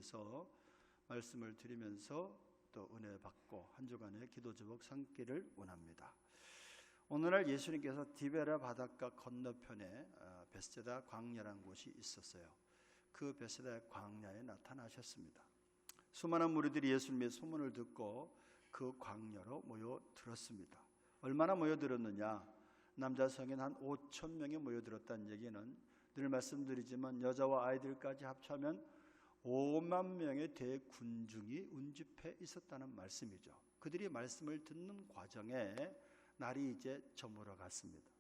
위해서 말씀을 드리면서 또 은혜 받고 한 주간의 기도 제목 삼기를 원합니다. 오늘날 예수님께서 디베라 바닷가 건너편에 베세다 광야라는 곳이 있었어요. 그 베세다 광야에 나타나셨습니다. 수많은 무리들이 예수님의 소문을 듣고 그 광야로 모여들었습니다. 얼마나 모여들었느냐? 남자 성인 한 5천 명이 모여들었다는 얘기는 늘 말씀드리지만 여자와 아이들까지 합치면 5만 명의 대군중이 운집해 있었다는 말씀이죠. 그들이 말씀을 듣는 과정에 날이 이제 저물어 갔습니다.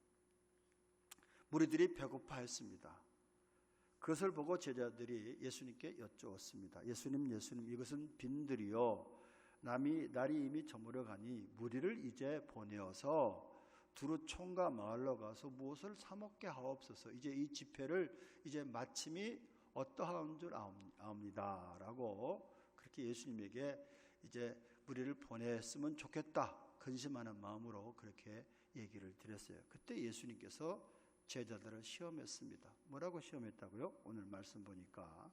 무리들이 배고파했습니다. 그것을 보고 제자들이 예수님께 여쭈었습니다. 예수님 이것은 빈들이요 날이 이미 저물어 가니 무리를 이제 보내어서 두루 총과 마을로 가서 무엇을 사 먹게 하옵소서. 이제 이 집회를 이제 마침이 어떠한 줄 아옵니다 라고 그렇게 예수님에게 이제 무리를 보냈으면 좋겠다 근심하는 마음으로 그렇게 얘기를 드렸어요. 그때 예수님께서 제자들을 시험했습니다. 뭐라고 시험했다고요? 오늘 말씀 보니까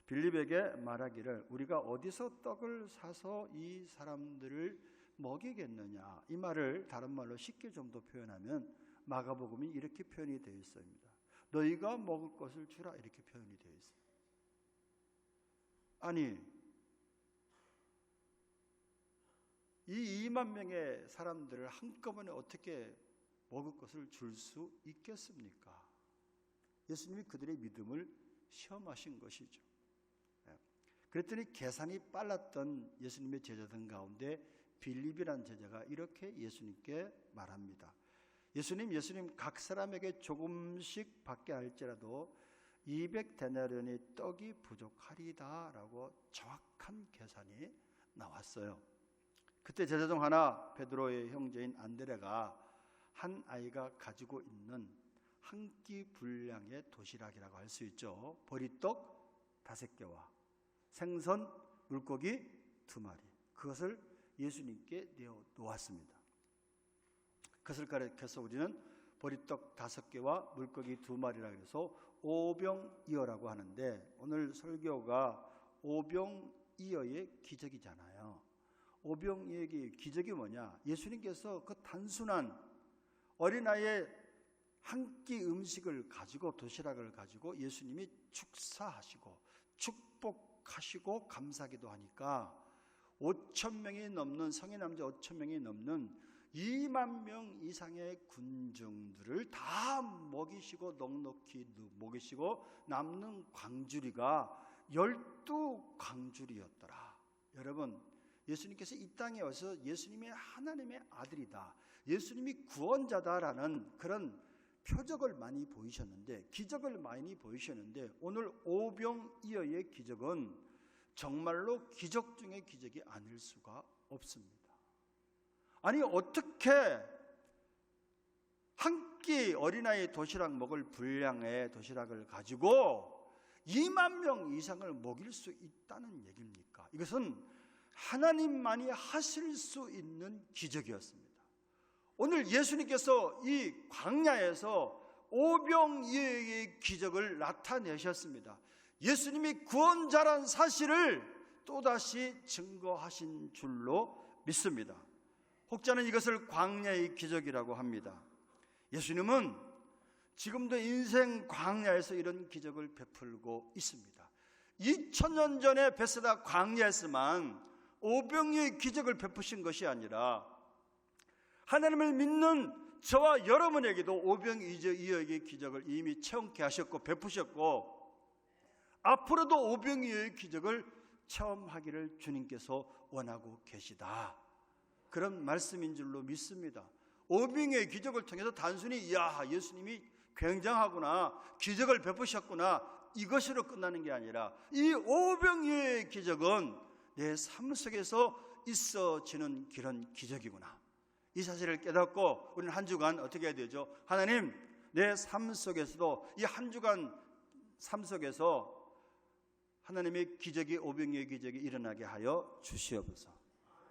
빌립에게 말하기를 우리가 어디서 떡을 사서 이 사람들을 먹이겠느냐. 이 말을 다른 말로 쉽게 좀 더 표현하면 마가복음이 이렇게 표현이 되어 있습니다. 너희가 먹을 것을 주라 이렇게 표현이 되어 있어요. 아니 이 2만 명의 사람들을 한꺼번에 어떻게 먹을 것을 줄 수 있겠습니까? 예수님이 그들의 믿음을 시험하신 것이죠. 그랬더니 계산이 빨랐던 예수님의 제자들 가운데 빌립이라는 제자가 이렇게 예수님께 말합니다. 예수님 각 사람에게 조금씩 받게 할지라도 200데나리온의 떡이 부족하리다 라고 정확한 계산이 나왔어요. 그때 제자 중 하나 베드로의 형제인 안드레가 한 아이가 가지고 있는 한 끼 분량의 도시락이라고 할 수 있죠. 보리떡 5개와 생선 물고기 2마리 그것을 예수님께 내어 놓았습니다. 그것을 가리켜서 우리는 보리떡 5개와 물고기 2마리라고 해서 오병이어라고 하는데 오늘 설교가 오병이어의 기적이잖아요. 오병이어의 기적이 뭐냐? 예수님께서 그 단순한 어린아이의 한 끼 음식을 가지고 도시락을 가지고 예수님이 축사하시고 축복하시고 감사기도 하니까 5천 명이 넘는 성인 남자 5천 명이 넘는 2만 명 이상의 군중들을 다 먹이시고 넉넉히 먹이시고 남는 광주리가 12광주리였더라. 여러분 예수님께서 이 땅에 와서 예수님이 하나님의 아들이다, 예수님이 구원자다라는 그런 표적을 많이 보이셨는데 기적을 많이 보이셨는데 오늘 오병이어의 기적은 정말로 기적 중의 기적이 아닐 수가 없습니다. 아니 어떻게 한 끼 어린아이 도시락 먹을 분량의 도시락을 가지고 2만 명 이상을 먹일 수 있다는 얘기입니까? 이것은 하나님만이 하실 수 있는 기적이었습니다. 오늘 예수님께서 이 광야에서 오병이어의 기적을 나타내셨습니다. 예수님이 구원자란 사실을 또다시 증거하신 줄로 믿습니다. 혹자는 이것을 광야의 기적이라고 합니다. 예수님은 지금도 인생 광야에서 이런 기적을 베풀고 있습니다. 2000년 전에 베세다 광야에서만 오병이어의 기적을 베푸신 것이 아니라 하나님을 믿는 저와 여러분에게도 오병이어의 기적을 이미 체험케 하셨고 베푸셨고 앞으로도 오병이어의 기적을 체험하기를 주님께서 원하고 계시다. 그런 말씀인 줄로 믿습니다. 오병이어의 기적을 통해서 단순히 예수님이 굉장하구나, 기적을 베푸셨구나 이것으로 끝나는 게 아니라 이 오병이어의 기적은 내 삶 속에서 있어지는 그런 기적이구나. 이 사실을 깨닫고 우리는 한 주간 어떻게 해야 되죠? 하나님, 내 삶 속에서도 이 한 주간 삶 속에서 하나님의 기적이 오병이어의 기적이 일어나게 하여 주시옵소서.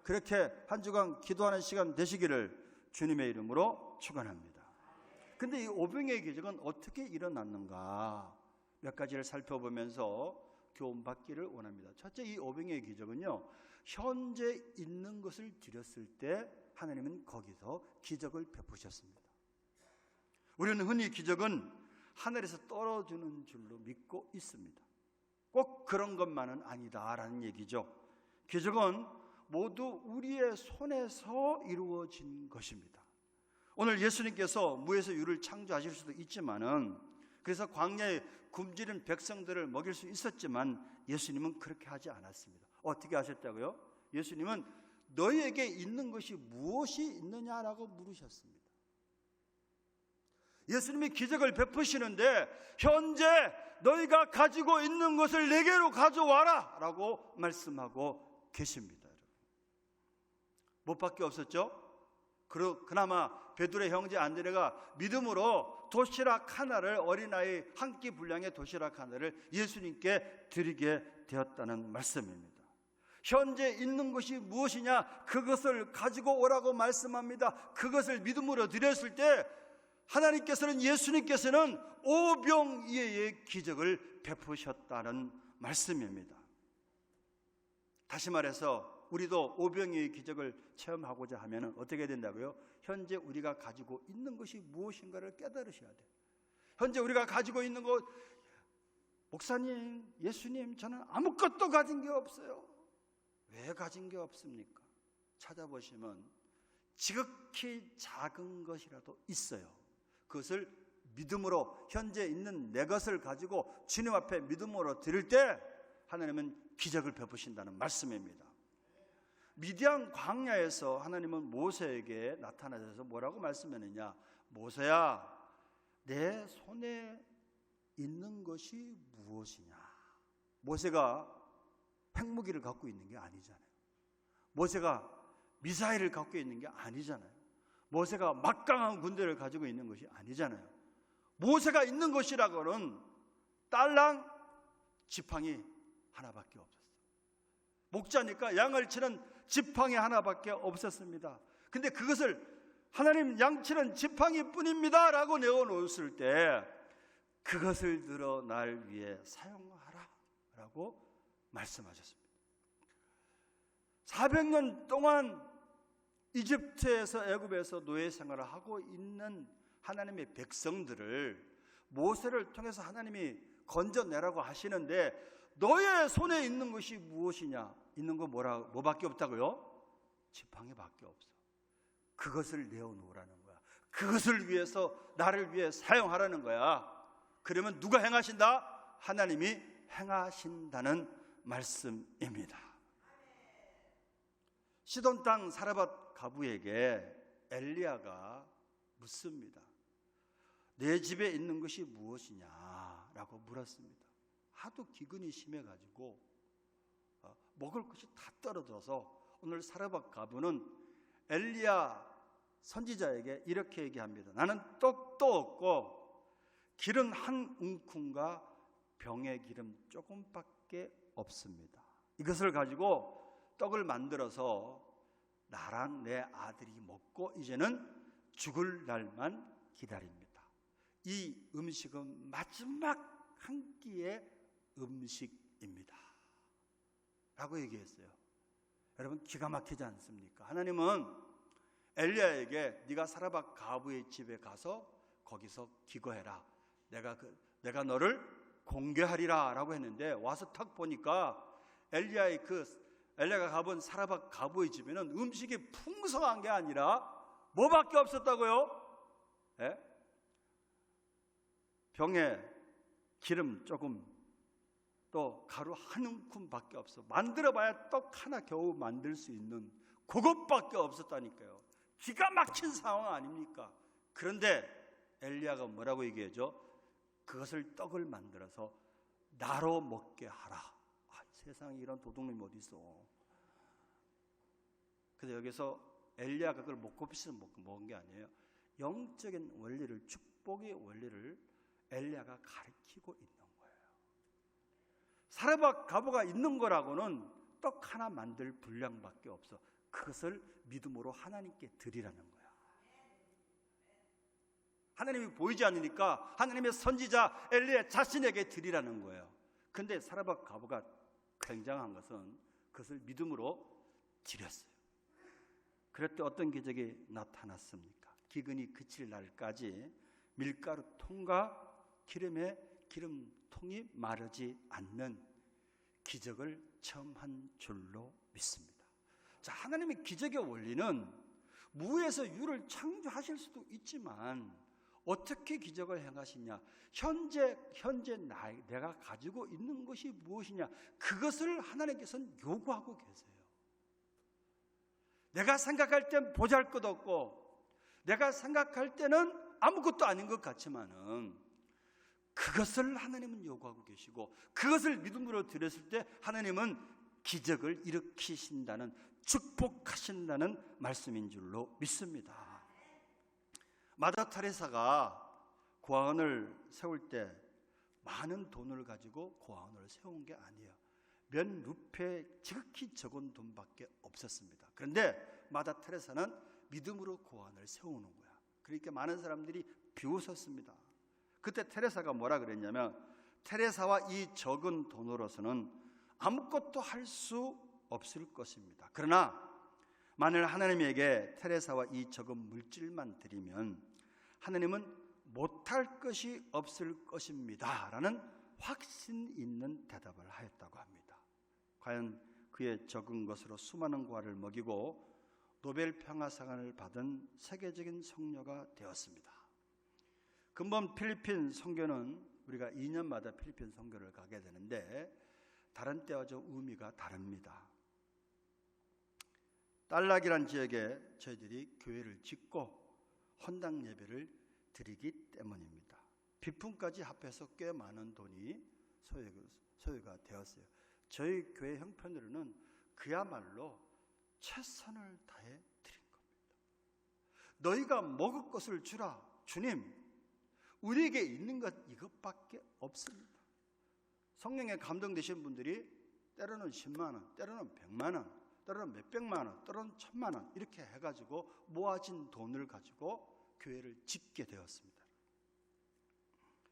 그렇게 한 주간 기도하는 시간 되시기를 주님의 이름으로 축원합니다. 그런데 이 오병이어의 기적은 어떻게 일어났는가 몇 가지를 살펴보면서 교훈받기를 원합니다. 첫째, 이 오병이의 기적은요, 현재 있는 것을 드렸을 때 하나님은 거기서 기적을 베푸셨습니다. 우리는 흔히 기적은 하늘에서 떨어지는 줄로 믿고 있습니다. 꼭 그런 것만은 아니다라는 얘기죠. 기적은 모두 우리의 손에서 이루어진 것입니다. 오늘 예수님께서 무에서 유를 창조하실 수도 있지만은, 그래서 광야에 굶주린 백성들을 먹일 수 있었지만 예수님은 그렇게 하지 않았습니다. 어떻게 하셨다고요? 예수님은 너희에게 있는 것이 무엇이 있느냐라고 물으셨습니다. 예수님이 기적을 베푸시는데 현재 너희가 가지고 있는 것을 내게로 가져와라 라고 말씀하고 계십니다. 못밖에 없었죠? 그나마 베드로의 형제 안드레가 믿음으로 도시락 하나를, 어린아이 한 끼 분량의 도시락 하나를 예수님께 드리게 되었다는 말씀입니다. 현재 있는 것이 무엇이냐? 그것을 가지고 오라고 말씀합니다. 그것을 믿음으로 드렸을 때 하나님께서는, 예수님께서는 오병이어의 기적을 베푸셨다는 말씀입니다. 다시 말해서 우리도 오병이어의 기적을 체험하고자 하면 어떻게 된다고요? 현재 우리가 가지고 있는 것이 무엇인가를 깨달으셔야 돼요. 현재 우리가 가지고 있는 것, 목사님, 예수님, 저는 아무것도 가진 게 없어요. 왜 가진 게 없습니까? 찾아보시면 지극히 작은 것이라도 있어요. 그것을 믿음으로, 현재 있는 내 것을 가지고 주님 앞에 믿음으로 드릴 때 하나님은 기적을 베푸신다는 말씀입니다. 미디안 광야에서 하나님은 모세에게 나타나셔서 뭐라고 말씀했느냐? 모세야, 내 손에 있는 것이 무엇이냐? 모세가 핵무기를 갖고 있는 게 아니잖아요. 모세가 미사일을 갖고 있는 게 아니잖아요. 모세가 막강한 군대를 가지고 있는 것이 아니잖아요. 모세가 있는 것이라고는 딸랑 지팡이 하나밖에 없었어요. 목자니까 양을 치는 지팡이 하나밖에 없었습니다. 근데 그것을 하나님, 양치는 지팡이뿐입니다 라고 내어놓았을 때 그것을 들어 날 위해 사용하라 라고 말씀하셨습니다. 400년 동안 이집트에서, 애굽에서 노예 생활을 하고 있는 하나님의 백성들을 모세를 통해서 하나님이 건져내라고 하시는데, 너의 손에 있는 것이 무엇이냐? 있는 거 뭐밖에 없다고요? 지팡이밖에 없어. 그것을 내어놓으라는 거야. 그것을 위해서, 나를 위해 사용하라는 거야. 그러면 누가 행하신다? 하나님이 행하신다는 말씀입니다. 시돈 땅 사르밧 가부에게 엘리야가 묻습니다. 내 집에 있는 것이 무엇이냐라고 물었습니다. 하도 기근이 심해가지고 먹을 것이 다 떨어져서 오늘 사르밧 가부는 엘리야 선지자에게 이렇게 얘기합니다. 나는 떡도 없고 기름 한 움큼과 병의 기름 조금밖에 없습니다. 이것을 가지고 떡을 만들어서 나랑 내 아들이 먹고 이제는 죽을 날만 기다립니다. 이 음식은 마지막 한 끼의 음식입니다 라고 얘기했어요. 여러분, 기가 막히지 않습니까? 하나님은 엘리야에게 네가 사르밧 가부의 집에 가서 거기서 기거해라. 내가 너를 공개하리라 라고 했는데, 와서 탁 보니까 엘리야가 가본 사르밧 가부의 집에는 음식이 풍성한 게 아니라 뭐밖에 없었다고요? 예? 병에 기름 조금, 또 가루 한 움큼밖에 없어. 만들어봐야 떡 하나 겨우 만들 수 있는 그것밖에 없었다니까요. 기가 막힌 상황 아닙니까? 그런데 엘리야가 뭐라고 얘기하죠? 그것을 떡을 만들어서 나로 먹게 하라. 세상에 이런 도둑놈이 어디 있어? 그래서 여기서 엘리야가 그걸 먹고 싶어서 먹은 게 아니에요. 영적인 원리를, 축복의 원리를 엘리야가 가르치고 있는 거예요. 사르밧 가부가 있는 거라고는 떡 하나 만들 분량밖에 없어. 그것을 믿음으로 하나님께 드리라는 거야. 하나님이 보이지 않으니까 하나님의 선지자 엘리야 자신에게 드리라는 거예요. 근데 사라밧 과부가 굉장한 것은 그것을 믿음으로 드렸어요. 그럴 때 어떤 기적이 나타났습니까? 기근이 그칠 날까지 밀가루 통과 기름에 기름통이 마르지 않는 기적을 처음 한 줄로 믿습니다. 자, 하나님의 기적의 원리는 무에서 유를 창조하실 수도 있지만 어떻게 기적을 행하시냐? 현재 내가 가지고 있는 것이 무엇이냐? 그것을 하나님께서는 요구하고 계세요. 내가 생각할 땐 보잘것없고 내가 생각할 때는 아무것도 아닌 것 같지만은 그것을 하나님은 요구하고 계시고 그것을 믿음으로 드렸을 때 하나님은 기적을 일으키신다는, 축복하신다는 말씀인 줄로 믿습니다. 마다 테레사가 고아원을 세울 때 많은 돈을 가지고 고아원을 세운 게 아니에요. 몇 루페 지극히 적은 돈밖에 없었습니다. 그런데 마다 테레사는 믿음으로 고아원을 세우는 거야. 그러니까 많은 사람들이 비웃었습니다. 그때 테레사가 뭐라 그랬냐면, 테레사와 이 적은 돈으로서는 아무것도 할 수 없을 것입니다. 그러나 만일 하나님에게 테레사와 이 적은 물질만 드리면 하나님은 못할 것이 없을 것입니다 라는 확신 있는 대답을 하였다고 합니다. 과연 그의 적은 것으로 수많은 고아를 먹이고 노벨 평화상을 받은 세계적인 성녀가 되었습니다. 근본 필리핀 선교는 우리가 2년마다 필리핀 선교를 가게 되는데 다른 때와 좀 의미가 다릅니다. 딸락이란 지역에 저희들이 교회를 짓고 헌당 예배를 드리기 때문입니다. 비품까지 합해서 꽤 많은 돈이 소요가 되었어요. 저희 교회 형편으로는 그야말로 최선을 다해 드린 겁니다. 너희가 먹을 것을 주라. 주님, 우리에게 있는 것 이것밖에 없습니다. 성령에 감동되신 분들이 때로는 10만 원, 때로는 100만 원, 때로는 몇백만 원, 때로는 1000만 원 이렇게 해가지고 모아진 돈을 가지고 교회를 짓게 되었습니다.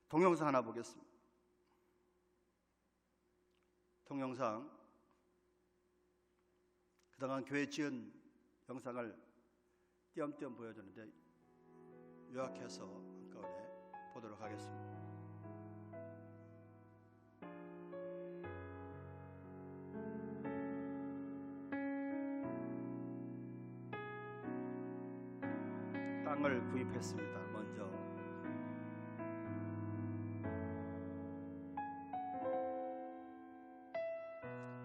동영상 하나 보겠습니다. 동영상, 그동안 교회 지은 영상을 띄엄띄엄 보여주는데 요약해서 한꺼번에 보도록 하겠습니다. 땅을 구입했습니다. 먼저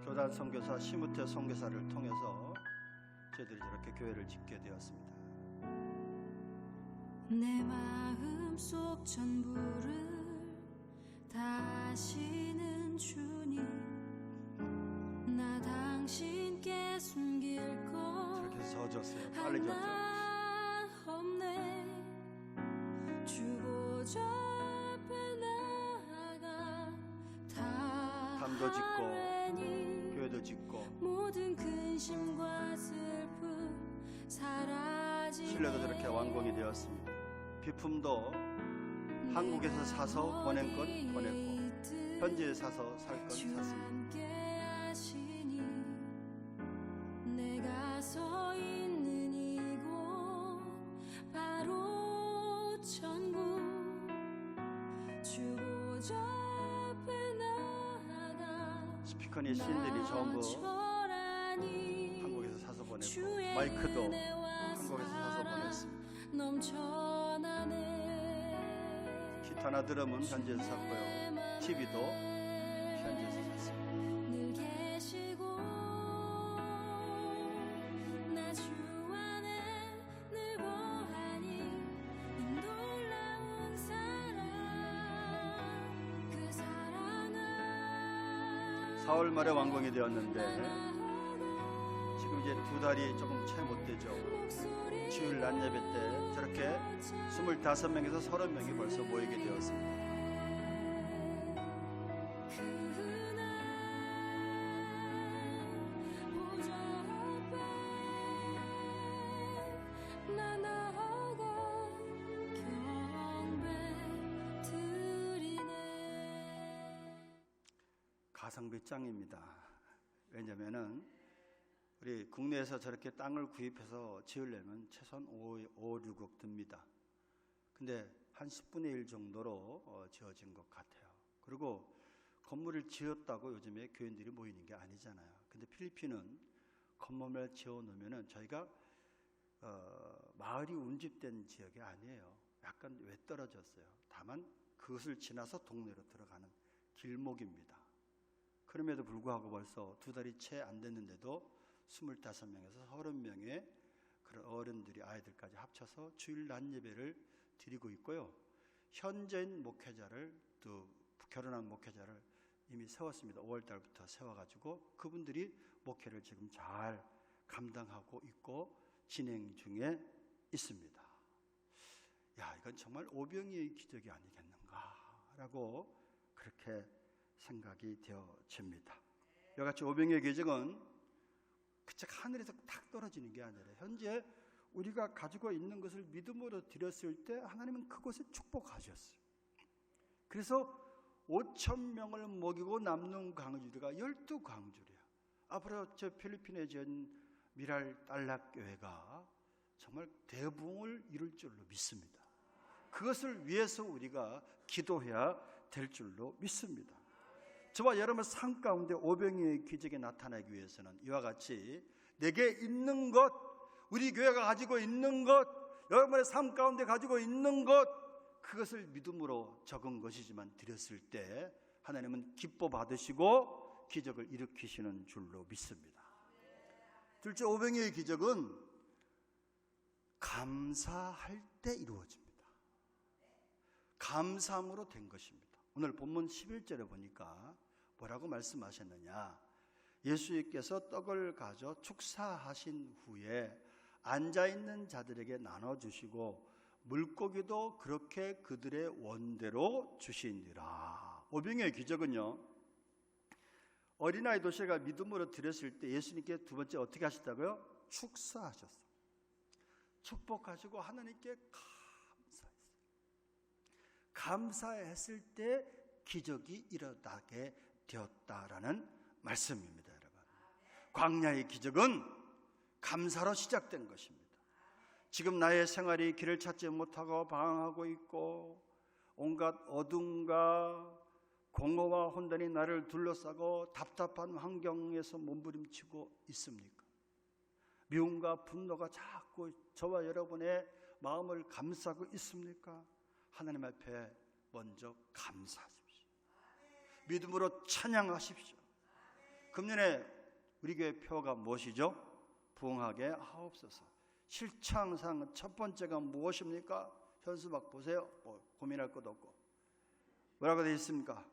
교단 선교사 시무태 선교사를 통해서 저희들이 저렇게 교회를 짓게 되었습니다. 내 마음속 전부를 다시는 주님, 나 당신께 숨길 것 저렇게 져줬어요. 빨리 졌죠. 없네. 주보좌 앞에 나아가 담도 짓고 교회도 짓고 모든 근심과 슬픔 사라지네. 신뢰도 저렇게 완공이 되었습니다. 비품도 한국에서 사서 보낸 건 보냈고 현지에 사서 살 건 샀습니다. 내가 서 있는 이곳 바로 천국. 주보좌 앞에 나아가 스피커니 신들이 전부 한국에서 사서 보냈고 마이크도 한국에서 사서 보냈습니다. 넘쳐나네. 기타나 드럼은 현지에서 샀고요. TV도 현지에서 샀습니다. 늘 계시고 나 주 안에 늘 거하니 이 놀라운 사랑, 그 사랑은 4월 말에 완공이 되었는데 지금 이제 2달이 조금 채 못 되죠. 주일 낮 예배 때 저렇게 25명에서 30명이 벌써 모이게 되었습니다. 가성비 짱입니다. 왜냐면은 우리 국내에서 저렇게 땅을 구입해서 지으려면 최소한 5, 6억 듭니다. 근데 한 10분의 1 정도로 지어진 것 같아요. 그리고 건물을 지었다고 요즘에 교인들이 모이는 게 아니잖아요. 근데 필리핀은 건물을 지어 놓으면은 저희가 마을이 운집된 지역이 아니에요. 약간 외떨어졌어요. 다만 그것을 지나서 동네로 들어가는 길목입니다. 그럼에도 불구하고 벌써 2달이 채 안 됐는데도 25명에서 30명의 그런 어른들이 아이들까지 합쳐서 주일 낮 예배를 드리고 있고요. 현재인 목회자를 또 결혼한 목회자를 이미 세웠습니다. 5월 달부터 세워가지고 그분들이 목회를 지금 잘 감당하고 있고 진행 중에 있습니다. 야, 이건 정말 오병이의 기적이 아니겠는가라고 그렇게 생각이 되어집니다. 이같이 오병이의 기적은 그저 하늘에서 탁 떨어지는 게 아니라 현재 우리가 가지고 있는 것을 믿음으로 드렸을 때 하나님은 그것을 축복하셨어요. 그래서 5,000명을 먹이고 남는 광주리가 12광주리야. 앞으로 저 필리핀에 지은 미랄 딸락교회가 정말 대부흥을 이룰 줄로 믿습니다. 그것을 위해서 우리가 기도해야 될 줄로 믿습니다. 저와 여러분의 삶 가운데 오병이의 기적이 나타나기 위해서는 이와 같이 내게 있는 것, 우리 교회가 가지고 있는 것, 여러분의 삶 가운데 가지고 있는 것, 그것을 믿음으로 적은 것이지만 드렸을 때 하나님은 기뻐 받으시고 기적을 일으키시는 줄로 믿습니다. 둘째, 오병이의 기적은 감사할 때 이루어집니다. 감사함으로 된 것입니다. 오늘 본문 11절에 보니까 뭐라고 말씀하셨느냐? 예수님께서 떡을 가져 축사하신 후에 앉아있는 자들에게 나눠주시고 물고기도 그렇게 그들의 원대로 주시니라. 오병이의 기적은요, 어린아이 도시가 믿음으로 드렸을 때 예수님께 두 번째 어떻게 하셨다고요? 축사하셨어요. 축복하시고 하나님께 감사했을 때 기적이 일어나게 되었다라는 말씀입니다, 여러분. 광야의 기적은 감사로 시작된 것입니다. 지금 나의 생활이 길을 찾지 못하고 방황하고 있고 온갖 어둠과 공허와 혼돈이 나를 둘러싸고 답답한 환경에서 몸부림치고 있습니까? 미움과 분노가 자꾸 저와 여러분의 마음을 감싸고 있습니까? 하나님 앞에 먼저 감사하십시오. 믿음으로 찬양하십시오. 금년에 우리 교회 표가 무엇이죠? 부흥하게 하옵소서. 실창상 첫 번째가 무엇입니까? 현수막 보세요. 고민할 것도 없고. 뭐라고 되어 있습니까?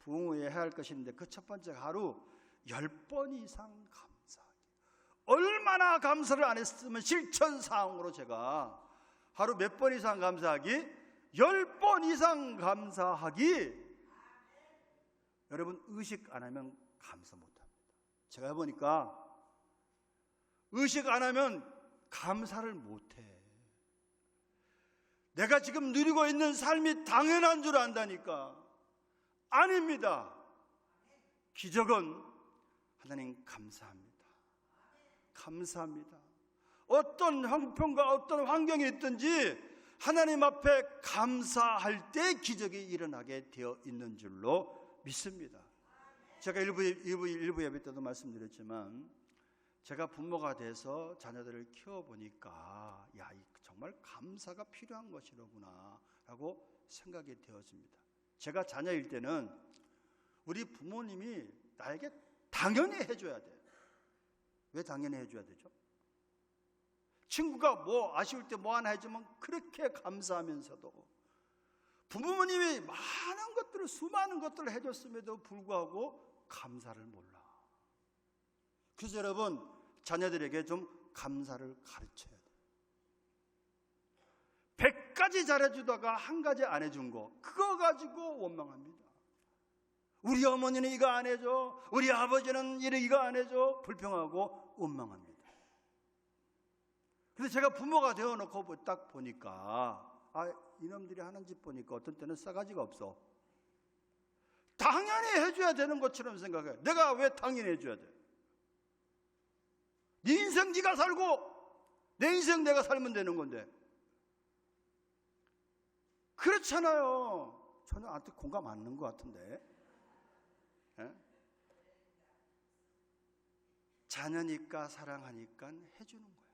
부흥 후에 해야 할 것이 있는데 그 첫 번째가 하루 10번 이상 감사하기. 얼마나 감사를 안 했으면 실천사항으로 제가 하루 몇 번 이상 감사하기? 10번 이상 감사하기. 여러분, 의식 안 하면 감사 못합니다. 제가 해보니까 의식 안 하면 감사를 못해. 내가 지금 누리고 있는 삶이 당연한 줄 안다니까. 아닙니다. 기적은 하나님 감사합니다. 감사합니다. 어떤 형편과 어떤 환경이 있든지 하나님 앞에 감사할 때 기적이 일어나게 되어 있는 줄로 믿습니다. 제가 일부 예배 때도 말씀드렸지만 제가 부모가 돼서 자녀들을 키워보니까 야, 정말 감사가 필요한 것이로구나 라고 생각이 되어집니다. 제가 자녀일 때는 우리 부모님이 나에게 당연히 해줘야 돼요. 왜 당연히 해줘야 되죠? 친구가 뭐 아쉬울 때 뭐 하나 해주면 그렇게 감사하면서도 부모님이 많은 것들을, 수많은 것들을 해줬음에도 불구하고 감사를 몰라. 그래서 여러분, 자녀들에게 좀 감사를 가르쳐야 돼요. 100가지 잘해주다가 한 가지 안 해준 거, 그거 가지고 원망합니다. 우리 어머니는 이거 안 해줘, 우리 아버지는 이거 안 해줘, 불평하고 원망합니다. 그래서 제가 부모가 되어놓고 딱 보니까 이놈들이 하는 짓 보니까 어떤 때는 싸가지가 없어. 당연히 해줘야 되는 것처럼 생각해. 내가 왜 당연히 해줘야 돼? 네 인생 네가 살고 내 인생 내가 살면 되는 건데. 그렇잖아요. 전혀 나한테 공감 안 하는 것 같은데. 예? 자녀니까 사랑하니까 해주는 거야.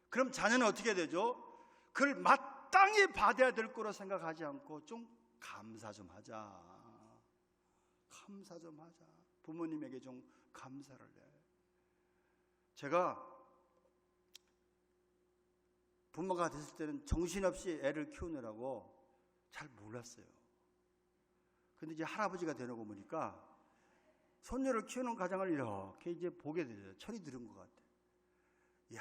그럼 자녀는 어떻게 되죠? 그걸 마땅히 받아야 될 거로 생각하지 않고 좀 감사 좀 하자. 감사 좀 하자. 부모님에게 좀 감사를 해. 제가 부모가 됐을 때는 정신없이 애를 키우느라고 잘 몰랐어요. 근데 이제 할아버지가 되고 보니까 손녀를 키우는 가장을 이렇게 이제 보게 되죠. 철이 들은 것 같아. 이야,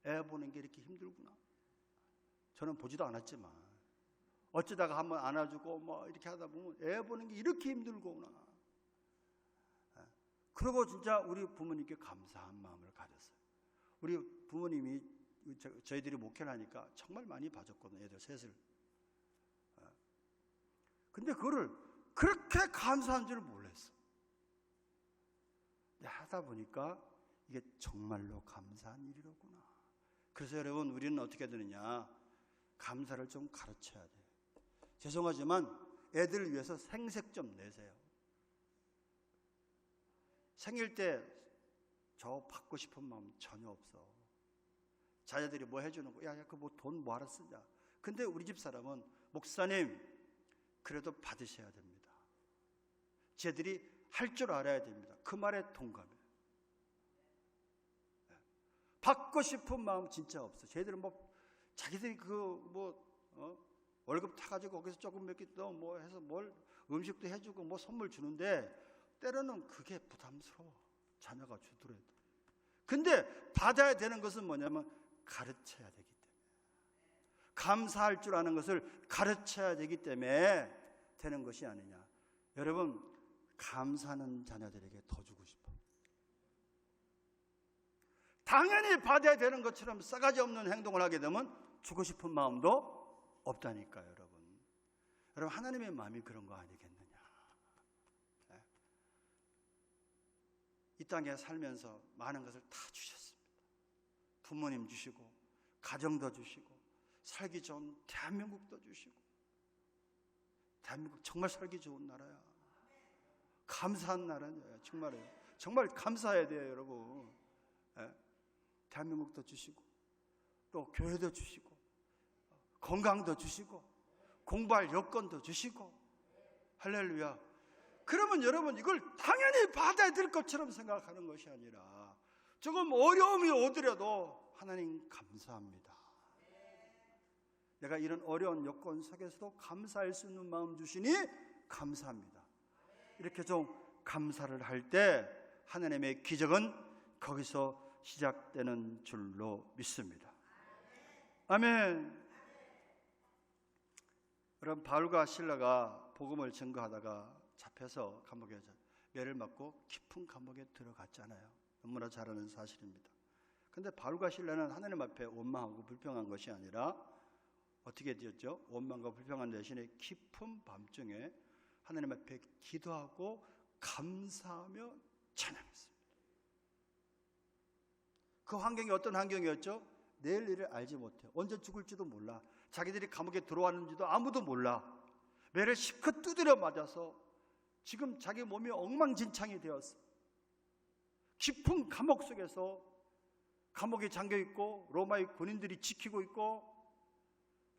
애 보는 게 이렇게 힘들구나. 저는 보지도 않았지만 어쩌다가 한번 안아주고 뭐 이렇게 하다 보면 애 보는 게 이렇게 힘들구나. 그리고 진짜 우리 부모님께 감사한 마음을 가졌어요. 우리 부모님이 저희들이 목회를 하니까 정말 많이 봐줬거든요. 애들 셋을. 근데 그거를 그렇게 감사한 줄 몰랐어. 하다 보니까 이게 정말로 감사한 일이로구나. 그래서 여러분, 우리는 어떻게 되느냐? 감사를 좀 가르쳐야 돼요. 죄송하지만 애들을 위해서 생색 좀 내세요. 생일 때 저 받고 싶은 마음 전혀 없어. 자녀들이 뭐 해주는 거, 야, 그 뭐 돈 뭐하러 쓰냐. 근데 우리 집 사람은, 목사님, 그래도 받으셔야 됩니다. 쟤들이 할 줄 알아야 됩니다. 그 말에 동감해. 받고 싶은 마음 진짜 없어. 쟤들은 뭐 자기들이 월급 타가지고 거기서 조금 몇 개 더 뭐 해서 뭘 음식도 해주고 뭐 선물 주는데 때로는 그게 부담스러워. 자녀가 주더라도. 근데 받아야 되는 것은 뭐냐면 가르쳐야 되기 때문에. 감사할 줄 아는 것을 가르쳐야 되기 때문에 되는 것이 아니냐. 여러분, 감사하는 자녀들에게 더 주고 싶어. 당연히 받아야 되는 것처럼 싸가지 없는 행동을 하게 되면 주고 싶은 마음도 없다니까요, 여러분. 여러분, 하나님의 마음이 그런 거 아니겠느냐. 네? 이 땅에 살면서 많은 것을 다 주셨습니다. 부모님 주시고, 가정도 주시고, 살기 좋은 대한민국도 주시고. 대한민국 정말 살기 좋은 나라야. 감사한 나라예요. 정말이에요. 정말 감사해야 돼요, 여러분. 네? 대한민국도 주시고, 또 교회도 주시고, 건강도 주시고, 공부할 여건도 주시고. 할렐루야. 그러면 여러분, 이걸 당연히 받아야 될 것처럼 생각하는 것이 아니라 조금 어려움이 오더라도 하나님 감사합니다. 내가 이런 어려운 여건 속에서도 감사할 수 있는 마음 주시니 감사합니다. 이렇게 좀 감사를 할 때 하나님의 기적은 거기서 시작되는 줄로 믿습니다. 아멘. 여러분, 바울과 실라가 복음을 증거하다가 잡혀서 감옥에 매를 맞고 깊은 감옥에 들어갔잖아요. 너무나 잘 아는 사실입니다. 그런데 바울과 실라는 하나님 앞에 원망하고 불평한 것이 아니라 어떻게 되었죠? 원망과 불평한 대신에 깊은 밤중에 하나님 앞에 기도하고 감사하며 찬양했습니다. 그 환경이 어떤 환경이었죠? 내일 일을 알지 못해. 언제 죽을지도 몰라. 자기들이 감옥에 들어왔는지도 아무도 몰라. 매를 실컷 두드려 맞아서 지금 자기 몸이 엉망진창이 되었어. 깊은 감옥 속에서 감옥에 잠겨있고 로마의 군인들이 지키고 있고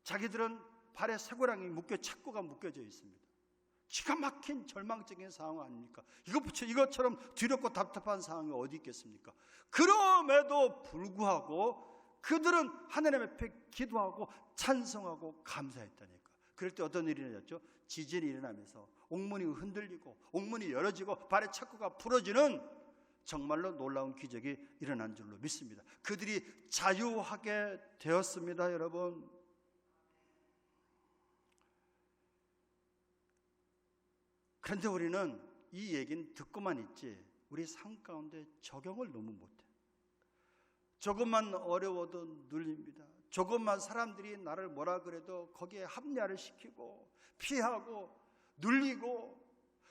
자기들은 발에 쇠고랑이 착고가 묶여져 있습니다. 기가 막힌 절망적인 상황 아닙니까? 이것처럼 두렵고 답답한 상황이 어디 있겠습니까? 그럼에도 불구하고 그들은 하나님 앞에 기도하고 찬송하고 감사했다니까. 그럴 때 어떤 일이 일어났죠? 지진이 일어나면서 옥문이 흔들리고 옥문이 열어지고 발의 착고가 풀어지는 정말로 놀라운 기적이 일어난 줄로 믿습니다. 그들이 자유하게 되었습니다, 여러분. 그런데 우리는 이 얘기는 듣고만 있지 우리 삶 가운데 적용을 너무 못해. 조금만 어려워도 눌립니다. 조금만 사람들이 나를 뭐라 그래도 거기에 합리화를 시키고 피하고 눌리고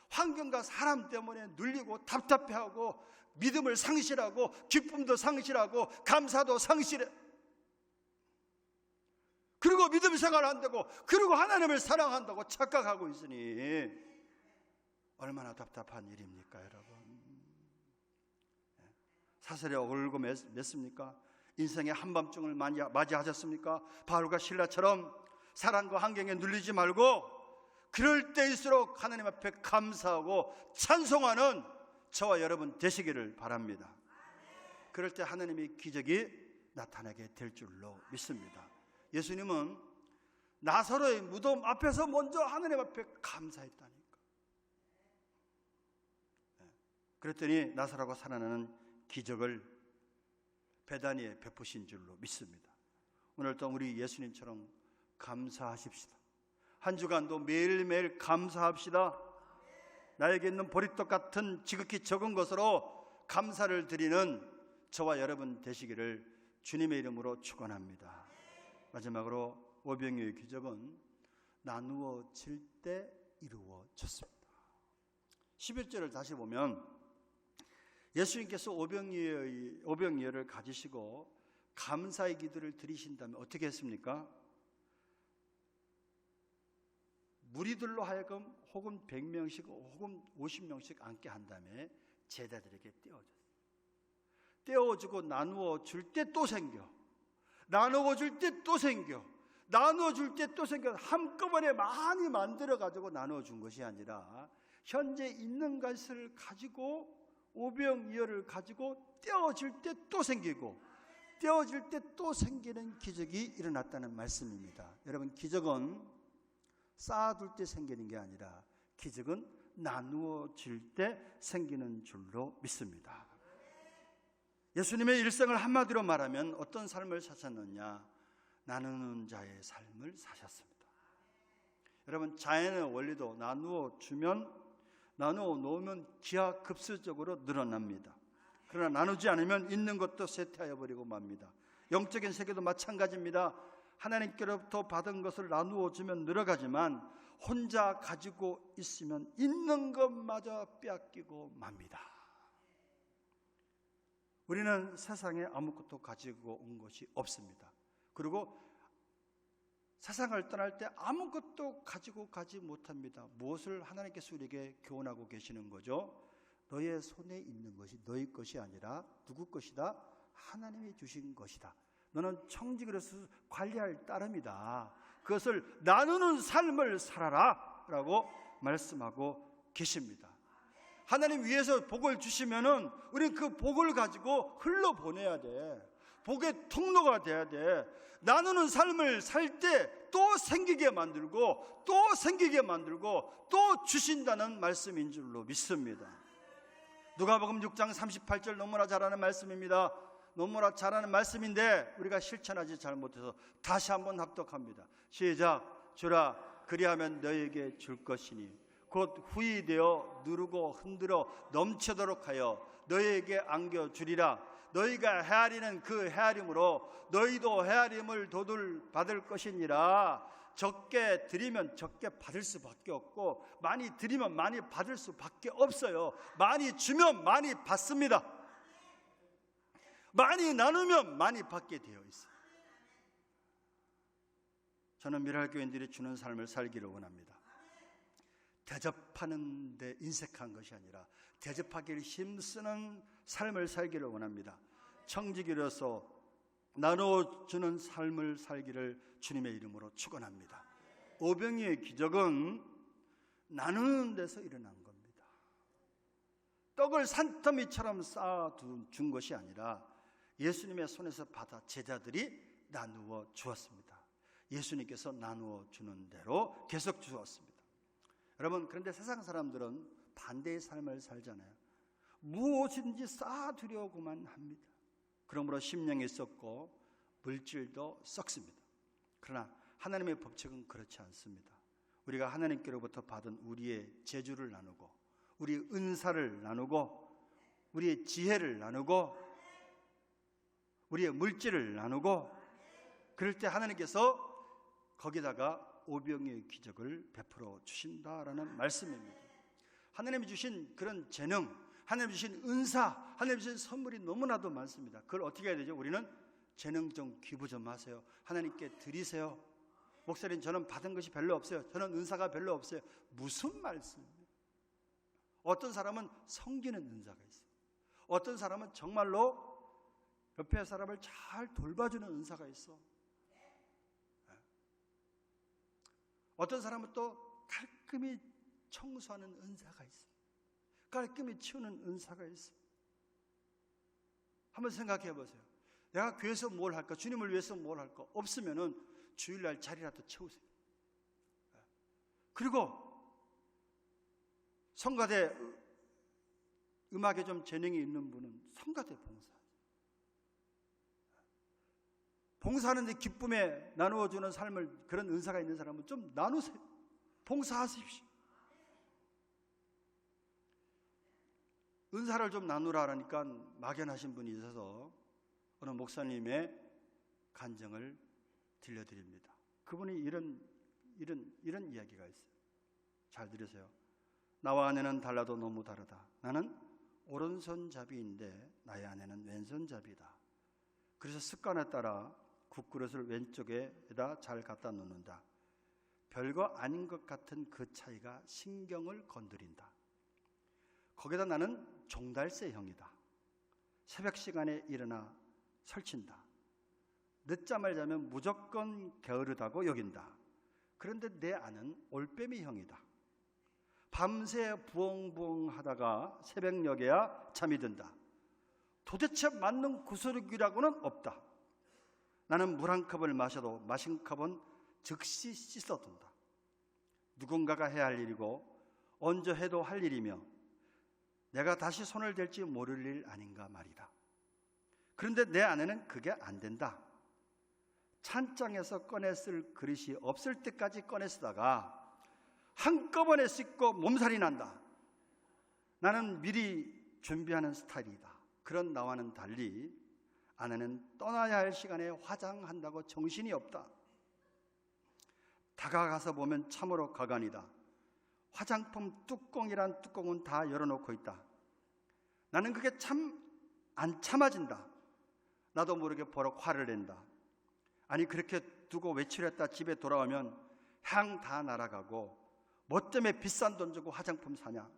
환경과 사람 때문에 눌리고 답답해하고 믿음을 상실하고 기쁨도 상실하고 감사도 상실해. 그리고 믿음 생활 안 되고 그리고 하나님을 사랑한다고 착각하고 있으니 얼마나 답답한 일입니까, 여러분? 사슬에 오르고 맸습니까? 인생의 한밤중을 맞이하셨습니까? 바울과 실라처럼 사랑과 환경에 눌리지 말고 그럴 때일수록 하나님 앞에 감사하고 찬송하는 저와 여러분 되시기를 바랍니다. 그럴 때 하나님의 기적이 나타나게 될 줄로 믿습니다. 예수님은 나사로의 무덤 앞에서 먼저 하나님 앞에 감사했다니까. 그랬더니 나사로가 살아나는 기적을 베다니에 베푸신 줄로 믿습니다. 오늘도 우리 예수님처럼 감사하십시다. 한 주간도 매일매일 감사합시다. 나에게 있는 보리떡 같은 지극히 적은 것으로 감사를 드리는 저와 여러분 되시기를 주님의 이름으로 축원합니다. 마지막으로 오병이어의 기적은 나누어질 때 이루어졌습니다. 11절을 다시 보면 예수님께서 오병이어를 가지시고 감사의 기도를 드리신 다음에 어떻게 했습니까? 무리들로 하여금 혹은 100명씩 혹은 50명씩 앉게 한 다음에 제자들에게 떼어줬어요. 떼어주고 나누어 줄 때 또 생겨. 나누어 줄 때 또 생겨. 나누어 줄 때 또 생겨. 한꺼번에 많이 만들어 가지고 나누어 준 것이 아니라 현재 있는 것을 가지고 오병이어를 가지고 떼어질 때 또 생기고 떼어질 때 또 생기는 기적이 일어났다는 말씀입니다. 여러분, 기적은 쌓아둘 때 생기는 게 아니라 기적은 나누어질 때 생기는 줄로 믿습니다. 예수님의 일생을 한마디로 말하면 어떤 삶을 사셨느냐? 나누는 자의 삶을 사셨습니다. 여러분, 자연의 원리도 나누어 주면 나누어 놓으면 기하급수적으로 늘어납니다. 그러나 나누지 않으면 있는 것도 쇠퇴하여 버리고 맙니다. 영적인 세계도 마찬가지입니다. 하나님께로부터 받은 것을 나누어 주면 늘어가지만 혼자 가지고 있으면 있는 것마저 빼앗기고 맙니다. 우리는 세상에 아무것도 가지고 온 것이 없습니다. 그리고 세상을 떠날 때 아무것도 가지고 가지 못합니다. 무엇을 하나님께서 우리에게 교훈하고 계시는 거죠? 너의 손에 있는 것이 너의 것이 아니라 누구 것이다? 하나님이 주신 것이다. 너는 청지기로서 관리할 따름이다. 그것을 나누는 삶을 살아라 라고 말씀하고 계십니다. 하나님 위에서 복을 주시면은 우리는 그 복을 가지고 흘러보내야 돼. 복의 통로가 돼야 돼. 나누는 삶을 살 때 또 생기게 만들고 또 생기게 만들고 또 주신다는 말씀인 줄로 믿습니다. 누가복음 6장 38절 너무나 잘 아는 말씀입니다. 너무나 잘 아는 말씀인데 우리가 실천하지 잘못해서 다시 한번 합독합니다. 시작. 주라 그리하면 너에게 줄 것이니 곧 후이되어 누르고 흔들어 넘치도록 하여 너에게 안겨주리라. 너희가 헤아리는 그 헤아림으로 너희도 헤아림을 도둑 받을 것이니라. 적게 드리면 적게 받을 수밖에 없고 많이 드리면 많이 받을 수밖에 없어요. 많이 주면 많이 받습니다. 많이 나누면 많이 받게 되어 있어요. 저는 미랄교인들이 주는 삶을 살기를 원합니다. 대접하는 데 인색한 것이 아니라 대접하기를 힘쓰는 삶을 살기를 원합니다. 청지기로서 나눠주는 삶을 살기를 주님의 이름으로 축원합니다. 오병이의 기적은 나누는 데서 일어난 겁니다. 떡을 산더미처럼 쌓아준 것이 아니라 예수님의 손에서 받아 제자들이 나누어 주었습니다. 예수님께서 나누어 주는 대로 계속 주었습니다. 여러분, 그런데 세상 사람들은 반대의 삶을 살잖아요. 무엇인지 쌓아두려고만 합니다. 그러므로 심령이 썩고 물질도 썩습니다. 그러나 하나님의 법칙은 그렇지 않습니다. 우리가 하나님께로부터 받은 우리의 재주를 나누고 우리의 은사를 나누고 우리의 지혜를 나누고 우리의 물질을 나누고, 그럴 때 하나님께서 거기다가 오병이의 기적을 베풀어 주신다라는 말씀입니다. 하나님이 주신 그런 재능, 하나님이 주신 은사, 하나님이 주신 선물이 너무나도 많습니다. 그걸 어떻게 해야 되죠? 우리는 재능 좀 기부 좀 하세요. 하나님께 드리세요. 목사님, 저는 받은 것이 별로 없어요. 저는 은사가 별로 없어요. 무슨 말씀이에요? 어떤 사람은 섬기는 은사가 있어요. 어떤 사람은 정말로 옆에 사람을 잘 돌봐주는 은사가 있어. 어떤 사람은 또 깔끔히 청소하는 은사가 있어. 깔끔히 치우는 은사가 있어. 한번 생각해 보세요. 내가 교회에서 뭘 할까? 주님을 위해서 뭘 할까? 없으면은 주일날 자리라도 채우세요. 그리고 성가대 음악에 좀 재능이 있는 분은 성가대 봉사하는 데 기쁨에 나누어주는 삶을, 그런 은사가 있는 사람은 좀 나누세요. 봉사하십시오. 은사를 좀 나누라니까 막연하신 분이 있어서 어느 목사님의 간증을 들려드립니다. 그분이 이런 이야기가 있어요. 잘 들으세요. 나와 아내는 달라도 너무 다르다. 나는 오른손잡이인데 나의 아내는 왼손잡이다. 그래서 습관에 따라 국그릇을 왼쪽에다 잘 갖다 놓는다. 별거 아닌 것 같은 그 차이가 신경을 건드린다. 거기다 나는 종달새형이다. 새벽 시간에 일어나 설친다. 늦잠을 자면 무조건 게으르다고 여긴다. 그런데 내 아는 올빼미형이다. 밤새 부엉부엉 하다가 새벽녘에야 잠이 든다. 도대체 맞는 구슬기라고는 없다. 나는 물 한 컵을 마셔도 마신 컵은 즉시 씻어둔다. 누군가가 해야 할 일이고 언제 해도 할 일이며 내가 다시 손을 댈지 모를 일 아닌가 말이다. 그런데 내 아내는 그게 안 된다. 찬장에서 꺼내 쓸 그릇이 없을 때까지 꺼내 쓰다가 한꺼번에 씻고 몸살이 난다. 나는 미리 준비하는 스타일이다. 그런 나와는 달리 아내는 떠나야 할 시간에 화장한다고 정신이 없다. 다가가서 보면 참으로 가관이다. 화장품 뚜껑이란 뚜껑은 다 열어놓고 있다. 나는 그게 참 안 참아진다. 나도 모르게 버럭 화를 낸다. 아니, 그렇게 두고 외출했다 집에 돌아오면 향 다 날아가고 뭐 때문에 비싼 돈 주고 화장품 사냐?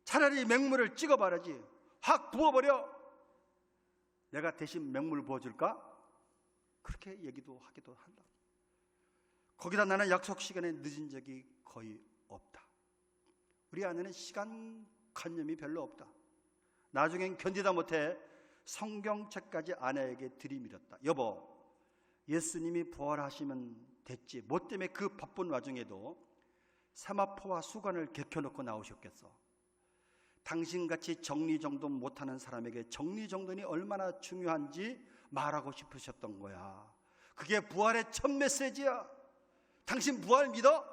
차라리 맹물을 찍어 바르지. 확 부어버려. 내가 대신 맹물 부어줄까? 그렇게 얘기도 하기도 한다. 거기다 나는 약속 시간에 늦은 적이 거의 없다. 우리 아내는 시간 관념이 별로 없다. 나중엔 견디다 못해 성경책까지 아내에게 들이밀었다. 여보, 예수님이 부활하시면 됐지. 뭐 때문에 그 바쁜 와중에도 세마포와 수건을 개켜놓고 나오셨겠어. 당신같이 정리정돈 못하는 사람에게 정리정돈이 얼마나 중요한지 말하고 싶으셨던 거야. 그게 부활의 첫 메시지야. 당신 부활 믿어?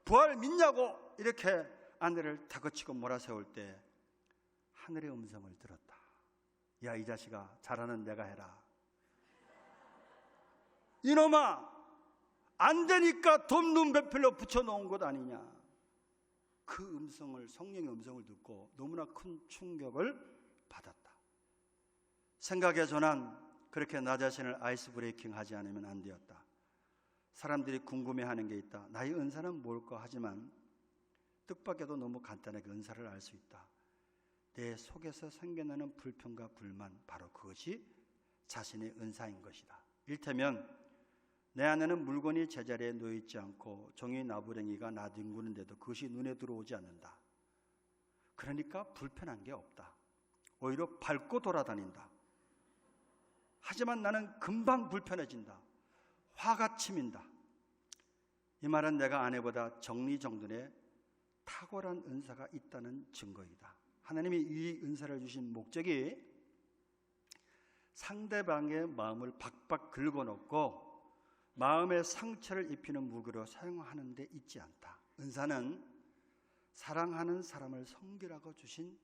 부활 믿냐고. 이렇게 아내를 다그치고 몰아세울 때 하늘의 음성을 들었다. 야, 이 자식아, 잘하는 내가 해라. 이놈아, 안 되니까 돈 배필로 붙여놓은 것 아니냐. 그 음성을, 성령의 음성을 듣고 너무나 큰 충격을 받았다. 생각의 전환, 그렇게 나 자신을 아이스 브레이킹 하지 않으면 안 되었다. 사람들이 궁금해하는 게 있다. 나의 은사는 뭘까? 하지만 뜻밖에도 너무 간단하게 은사를 알 수 있다. 내 속에서 생겨나는 불평과 불만, 바로 그것이 자신의 은사인 것이다. 일테면 내 안에는 물건이 제자리에 놓여있지 않고 종이 나부랭이가 나뒹구는데도 그것이 눈에 들어오지 않는다. 그러니까 불편한 게 없다. 오히려 밟고 돌아다닌다. 하지만 나는 금방 불편해진다. 화가 치민다. 이 말은 내가 아내보다 정리정돈에 탁월한 은사가 있다는 증거이다. 하나님이 이 은사를 주신 목적이 상대방의 마음을 박박 긁어놓고 마음의 상처를 입히는 무기로 사용하는 데 있지 않다. 은사는 사랑하는 사람을 섬기라고 주신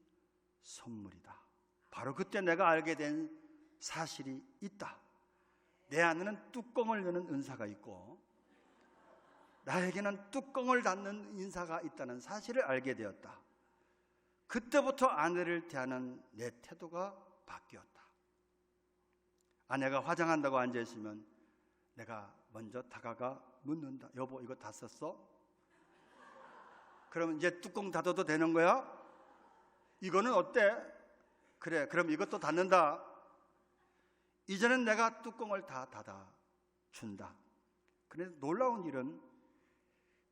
선물이다. 바로 그때 내가 알게 된 사실이 있다. 내 안에는 뚜껑을 여는 은사가 있고 나에게는 뚜껑을 닫는 인사가 있다는 사실을 알게 되었다. 그때부터 아내를 대하는 내 태도가 바뀌었다. 아내가 화장한다고 앉아있으면 내가 먼저 다가가 묻는다. 여보, 이거 다 썼어? 그럼 이제 뚜껑 닫아도 되는 거야? 이거는 어때? 그래, 그럼 이것도 닫는다. 이제는 내가 뚜껑을 다 닫아준다. 그런데 놀라운 일은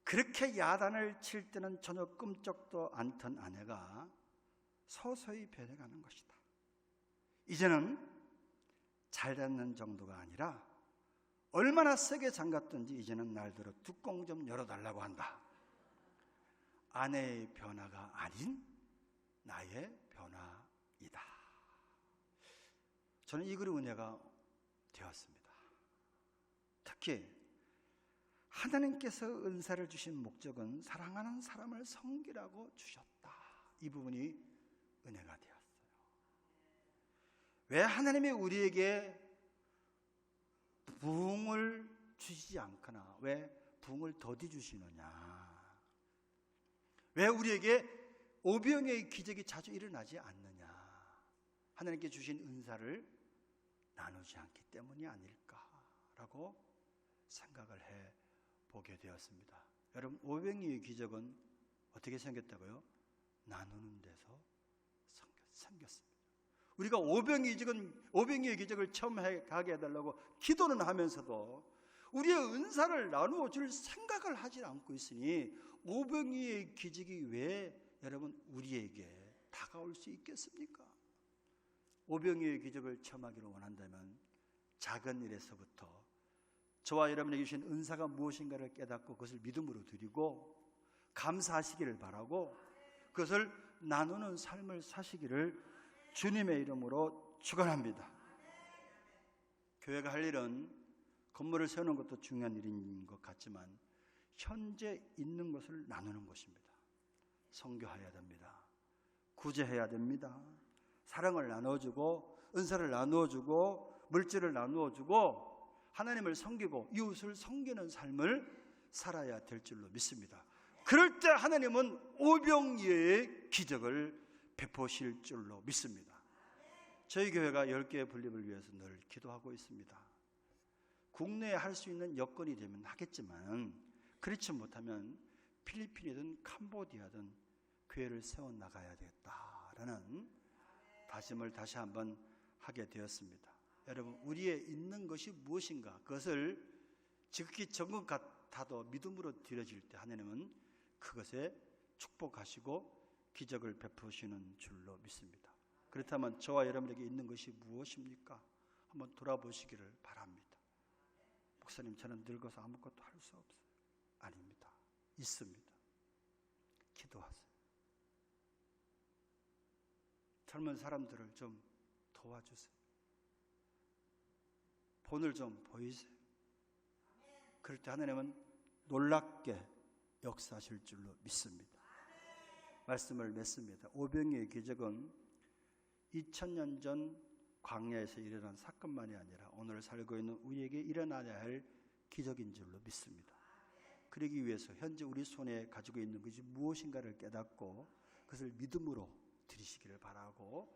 그렇게 야단을 칠 때는 전혀 끔찍도 않던 아내가 서서히 변해가는 것이다. 이제는 잘 닫는 정도가 아니라 얼마나 세게 잠갔든지 이제는 날더러 뚜껑 좀 열어달라고 한다. 아내의 변화가 아닌 나의 변화이다. 저는 이 글의 은혜가 되었습니다. 특히 하나님께서 은사를 주신 목적은 사랑하는 사람을 섬기라고 주셨다. 이 부분이 은혜가 되었어요. 왜 하나님이 우리에게 부흥을 주시지 않거나 왜 부흥을 더디 주시느냐? 왜 우리에게 오병이어의 기적이 자주 일어나지 않느냐? 하나님께 주신 은사를 나누지 않기 때문이 아닐까라고 생각을 해 보게 되었습니다. 여러분, 오병이어의 기적은 어떻게 생겼다고요? 나누는 데서 생겼습니다. 우리가 오병이어의 기적을 처음 가게 해달라고 기도는 하면서도 우리의 은사를 나누어 줄 생각을 하지 않고 있으니 오병이어의 기적이 왜 여러분 우리에게 다가올 수 있겠습니까? 오병이어의 기적을 체험하기를 원한다면 작은 일에서부터 저와 여러분에게 주신 은사가 무엇인가를 깨닫고 그것을 믿음으로 드리고 감사하시기를 바라고 그것을 나누는 삶을 사시기를 주님의 이름으로 축원합니다. 교회가 할 일은 건물을 세우는 것도 중요한 일인 것 같지만 현재 있는 것을 나누는 것입니다. 선교해야 됩니다. 구제해야 됩니다. 사랑을 나눠주고 은사를 나누어주고 물질을 나누어주고 하나님을 섬기고 이웃을 섬기는 삶을 살아야 될 줄로 믿습니다. 그럴 때 하나님은 오병이어의 기적을 베푸실 줄로 믿습니다. 저희 교회가 10개의 분립을 위해서 늘 기도하고 있습니다. 국내에 할 수 있는 여건이 되면 하겠지만 그렇지 못하면 필리핀이든 캄보디아든 교회를 세워나가야겠다라는 다짐을 다시 한번 하게 되었습니다. 여러분, 우리의 있는 것이 무엇인가 그것을 지극히 적은 것 같아도 믿음으로 드려질 때 하나님은 그것에 축복하시고 기적을 베푸시는 줄로 믿습니다. 그렇다면 저와 여러분에게 있는 것이 무엇입니까? 한번 돌아보시기를 바랍니다. 목사님, 저는 늙어서 아무것도 할 수 없어요. 아닙니다. 있습니다. 기도하세요. 젊은 사람들을 좀 도와주세요. 본을 좀 보이세요. 그럴 때 하나님은 놀랍게 역사하실 줄로 믿습니다. 말씀을 맺습니다. 오병이어의 기적은 2000년 전 광야에서 일어난 사건만이 아니라 오늘 살고 있는 우리에게 일어나야 할 기적인 줄로 믿습니다. 그러기 위해서 현재 우리 손에 가지고 있는 것이 무엇인가를 깨닫고 그것을 믿음으로 드리시기를 바라고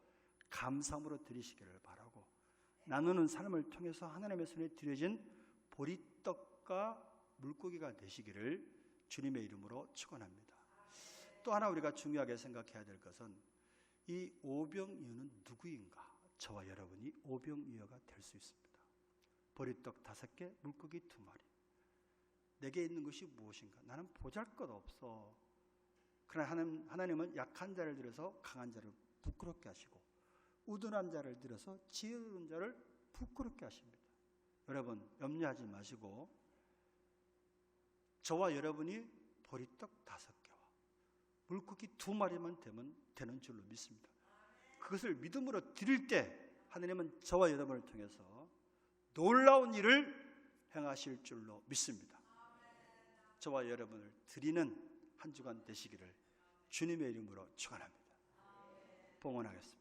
감사함으로 드리시기를 바라고 나누는 삶을 통해서 하나님의 손에 드려진 보리떡과 물고기가 되시기를 주님의 이름으로 축원합니다. 또 하나 우리가 중요하게 생각해야 될 것은 이 오병이어는 누구인가? 저와 여러분이 오병이어가 될 수 있습니다. 보리떡 5개, 물고기 2마리. 내게 있는 것이 무엇인가? 나는 보잘것없어. 그러나 하나님은 약한 자를 들여서 강한 자를 부끄럽게 하시고 우둔한 자를 들여서 지혜로운 자를 부끄럽게 하십니다. 여러분, 염려하지 마시고 저와 여러분이 보리떡 5개와 물고기 2마리만 되면 되는 줄로 믿습니다. 그것을 믿음으로 드릴 때 하나님은 저와 여러분을 통해서 놀라운 일을 행하실 줄로 믿습니다. 저와 여러분을 드리는 한 주간 되시기를 주님의 이름으로 축원합니다. 봉헌하겠습니다.